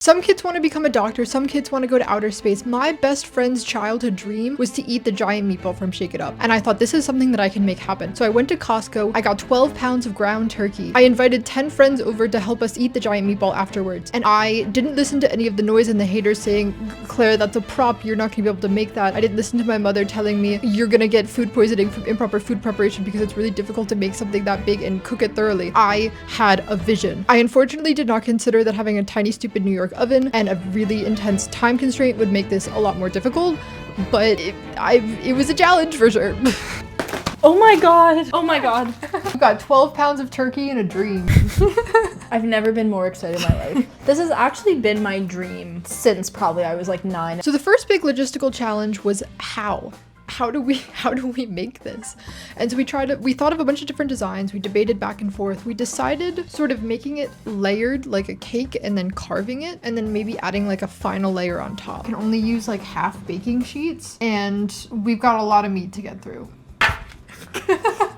Some kids want to become a doctor, some kids want to go to outer space. My best friend's childhood dream was to eat the giant meatball from Shake It Up. And I thought, this is something that I can make happen. So I went to Costco, I got 12 pounds of ground turkey. I invited 10 friends over to help us eat the giant meatball afterwards. And I didn't listen to any of the noise and the haters saying, Claire, that's a prop, you're not gonna be able to make that. I didn't listen to my mother telling me, you're gonna get food poisoning from improper food preparation because it's really difficult to make something that big and cook it thoroughly. I had a vision. I unfortunately did not consider that having a tiny stupid New York oven and a really intense time constraint would make this a lot more difficult, but it was a challenge for sure. Oh my god. Oh my god. I've got 12 pounds of turkey and a dream. I've never been more excited in my life. This has actually been my dream since probably I was like 9. So the first big logistical challenge was how do we make this? And so we thought of a bunch of different designs, we debated back and forth, we decided sort of making it layered like a cake and then carving it and then maybe adding like a final layer on top. You can only use like half baking sheets and we've got a lot of meat to get through.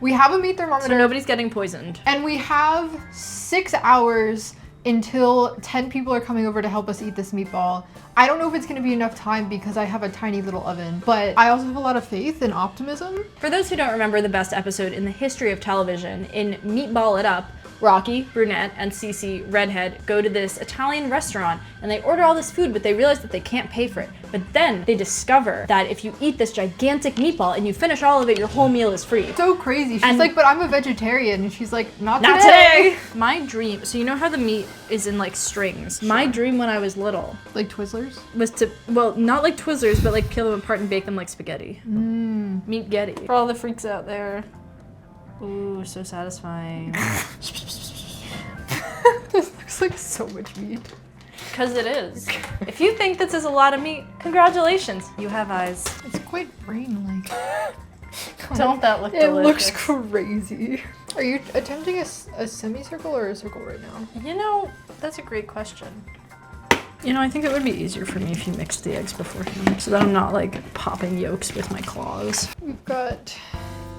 We have a meat thermometer. So nobody's getting poisoned. And we have 6 hours until 10 people are coming over to help us eat this meatball. I don't know if it's gonna be enough time because I have a tiny little oven, but I also have a lot of faith and optimism. For those who don't remember the best episode in the history of television, in Meatball It Up, Rocky, brunette, and Cece, redhead, go to this Italian restaurant and they order all this food, but they realize that they can't pay for it. But then they discover that if you eat this gigantic meatball and you finish all of it, your whole meal is free. So crazy. She's like, but I'm a vegetarian. And she's like, not today. My dream, so you know how the meat is in like strings? Sure. My dream when I was little. Like Twizzlers? Was to, well, not like Twizzlers, but like peel them apart and bake them like spaghetti. Meat-getty. For all the freaks out there. Ooh, so satisfying. This looks like so much meat. Because it is. If you think this is a lot of meat, congratulations. You have eyes. It's quite brain-like. Don't that look delicious? It looks crazy. Are you attempting a semicircle or a circle right now? You know, that's a great question. You know, I think it would be easier for me if you mixed the eggs beforehand so that I'm not like popping yolks with my claws. We've got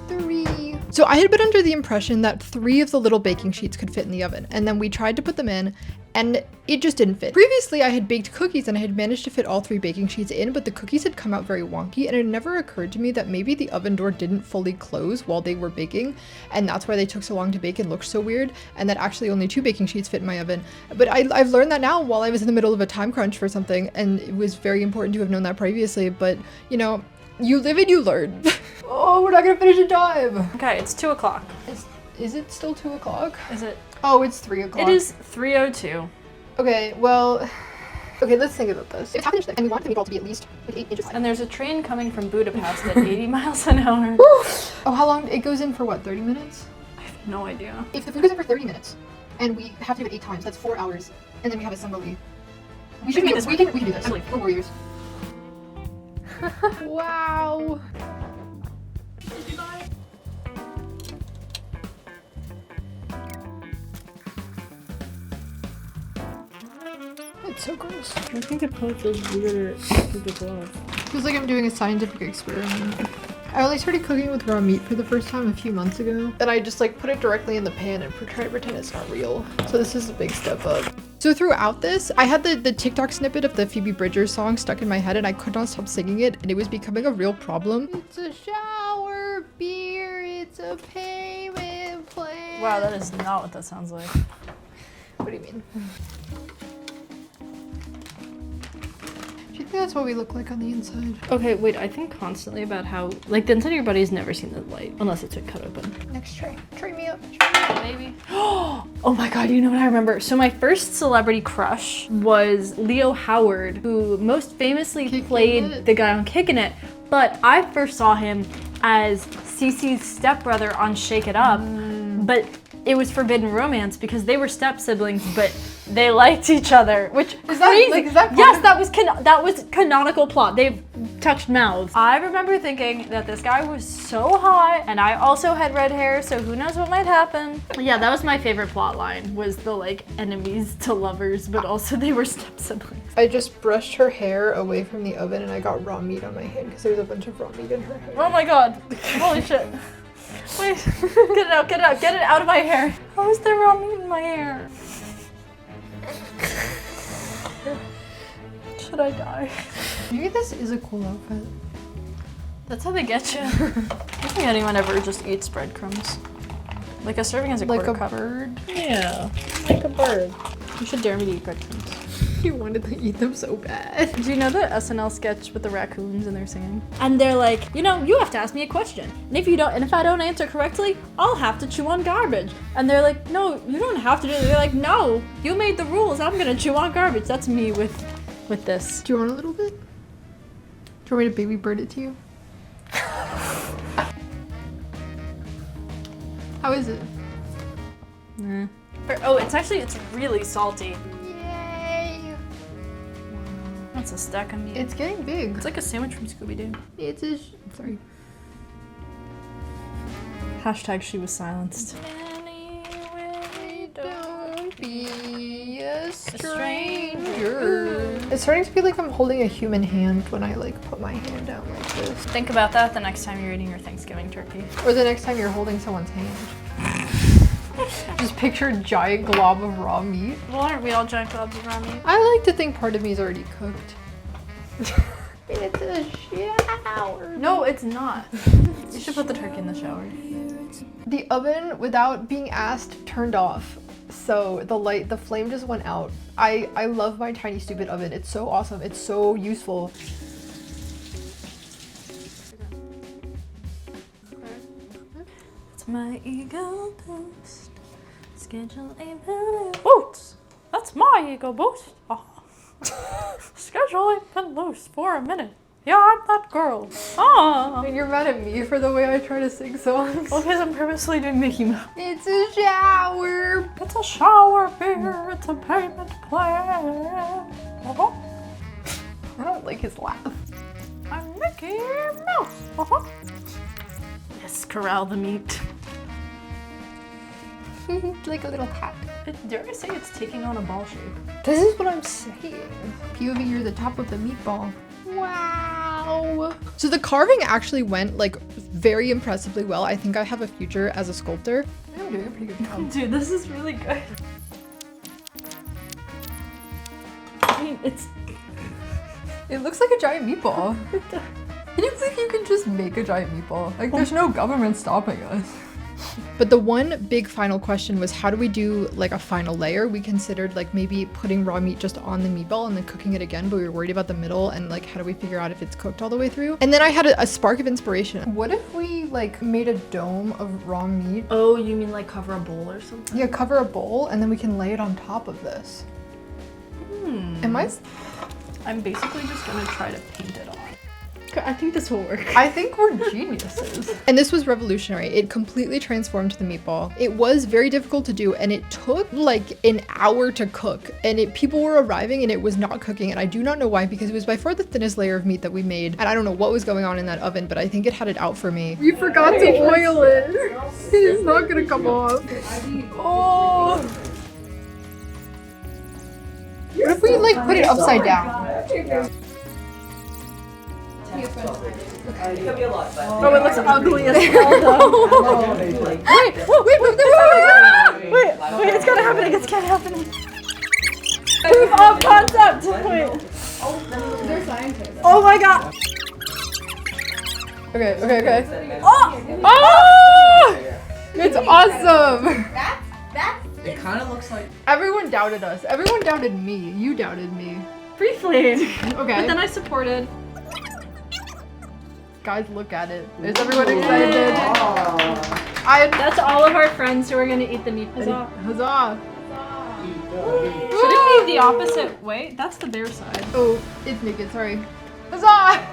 3. So I had been under the impression that 3 of the little baking sheets could fit in the oven, and then we tried to put them in and it just didn't fit. Previously I had baked cookies and I had managed to fit all 3 baking sheets in, but the cookies had come out very wonky and it never occurred to me that maybe the oven door didn't fully close while they were baking and that's why they took so long to bake and looked so weird, and that actually only 2 baking sheets fit in my oven. But I've learned that now while I was in the middle of a time crunch for something, and it was very important to have known that previously, but you know, you live and you learn. Oh, we're not gonna finish in time. Okay, it's 2 o'clock. Is it still 2 o'clock? Is it? Oh, it's 3 o'clock. It is 3:02. Okay, well, okay, let's think about this. It's half an inch thick, and we want the meatball to be at least like 8 inches high. And there's a train coming from Budapest at 80 miles an hour. Oh, how long? It goes in for what, 30 minutes? I have no idea. If the food goes in for 30 minutes, and we have to do it 8 times, that's 4 hours, and then we have assembly. We can do this. We can do this. We're warriors. Wow. It's so gross. I think it probably feels weirder after the glove. Feels like I'm doing a scientific experiment. I only started cooking with raw meat for the first time a few months ago. Then I just like put it directly in the pan and try to pretend it's not real. So this is a big step up. So throughout this, I had the TikTok snippet of the Phoebe Bridgers song stuck in my head and I could not stop singing it, and it was becoming a real problem. It's a shower beer, it's a payment plan. Wow, that is not what that sounds like. What do you mean? Do you think that's what we look like on the inside? Okay, wait, I think constantly about how, like, the inside of your body's never seen the light, unless it's been cut open. Next try. Try me up, baby. Oh my god, you know what I remember? So my first celebrity crush was Leo Howard, who most famously played the guy on Kickin' It, but I first saw him as Cece's stepbrother on Shake It Up, but it was forbidden romance because they were step siblings, but they liked each other, which is crazy. Yes, that was canonical plot. They've touched mouths. I remember thinking that this guy was so hot, and I also had red hair, so who knows what might happen. Yeah, that was my favorite plot line, was the like enemies to lovers, but also they were step siblings. I just brushed her hair away from the oven and I got raw meat on my hand because there's a bunch of raw meat in her hair. Oh my god, holy shit. Wait, get it out of my hair. How is there raw meat in my hair? Should I die? Maybe this is a cool outfit. That's how they get you. I don't think anyone ever just eats breadcrumbs. Like a serving is a Like quarter a cup. bird. Yeah, like a bird. You should dare me to eat breadcrumbs. You wanted to eat them so bad. Do you know the SNL sketch with the raccoons and they're singing? And they're like, you have to ask me a question. And if I don't answer correctly, I'll have to chew on garbage. And they're like, no, you don't have to do it. They're like, no, you made the rules. I'm gonna chew on garbage. That's me with this. Do you want a little bit? Do you want me to baby bird it to you? How is it? Oh, it's really salty. Yay! That's a stack of meat. It's getting big. It's like a sandwich from Scooby-Doo. Sorry. Hashtag she was silenced. Don't be a stranger. It's starting to feel like I'm holding a human hand when I like put my hand out like this. Think about that the next time you're eating your Thanksgiving turkey. Or the next time you're holding someone's hand. Just picture a giant glob of raw meat. Well, aren't we all giant globs of raw meat? I like to think part of me is already cooked. It's a shower. No, it's not. You should put the turkey in the shower. The oven, without being asked, turned off. So the flame just went out. I love my tiny stupid oven. It's so awesome. It's so useful. It's my ego boost. Schedule a billion boots. That's my ego boost. Schedule a pin loose for a minute. Yeah, I'm that girl. And you're mad at me for the way I try to sing songs. Well, because I'm purposely doing Mickey Mouse. It's a shower. It's a shower beer. It's a payment plan. I don't like his laugh. I'm Mickey Mouse. Yes, corral the meat. Like a little cat. Dare I say it's taking on a ball shape? This is what I'm saying. POV, you're the top of the meatball. Wow. So the carving actually went like very impressively well. I think I have a future as a sculptor. I'm doing a pretty good job. Dude, this is really good. I mean, It looks like a giant meatball. It looks like you can just make a giant meatball. Like there's no government stopping us. But the one big final question was, how do we do like a final layer? We considered like maybe putting raw meat just on the meatball and then cooking it again, but we were worried about the middle and like how do we figure out if it's cooked all the way through? And then I had a spark of inspiration. What if we like made a dome of raw meat? oh, you mean like cover a bowl or something? Yeah, cover a bowl and then we can lay it on top of this. I'm basically just gonna try to paint it on. I think this will work. I think we're geniuses. And this was revolutionary. It completely transformed the meatball. It was very difficult to do and it took like an hour to cook and people were arriving and it was not cooking and I do not know why because it was by far the thinnest layer of meat that we made and I don't know what was going on in that oven but I think it had it out for me. You forgot to oil it. It is not gonna come off. Oh. What if we like put it upside down? Oh, it looks ugly as hell though. Wait, it's kind of happening, it's kind of happening. Proof of concept! Wait. They're scientists. Oh my god! Okay. Oh! Oh! It's awesome! It kind of looks like. Everyone doubted us. Everyone doubted me. You doubted me. Briefly. Okay. But then I supported. Guys, look at it. Is everyone excited? That's all of our friends who are gonna eat the meat. Huzzah. Huzzah! Should it be the opposite way? That's the bear side. Oh, it's naked, sorry. Huzzah!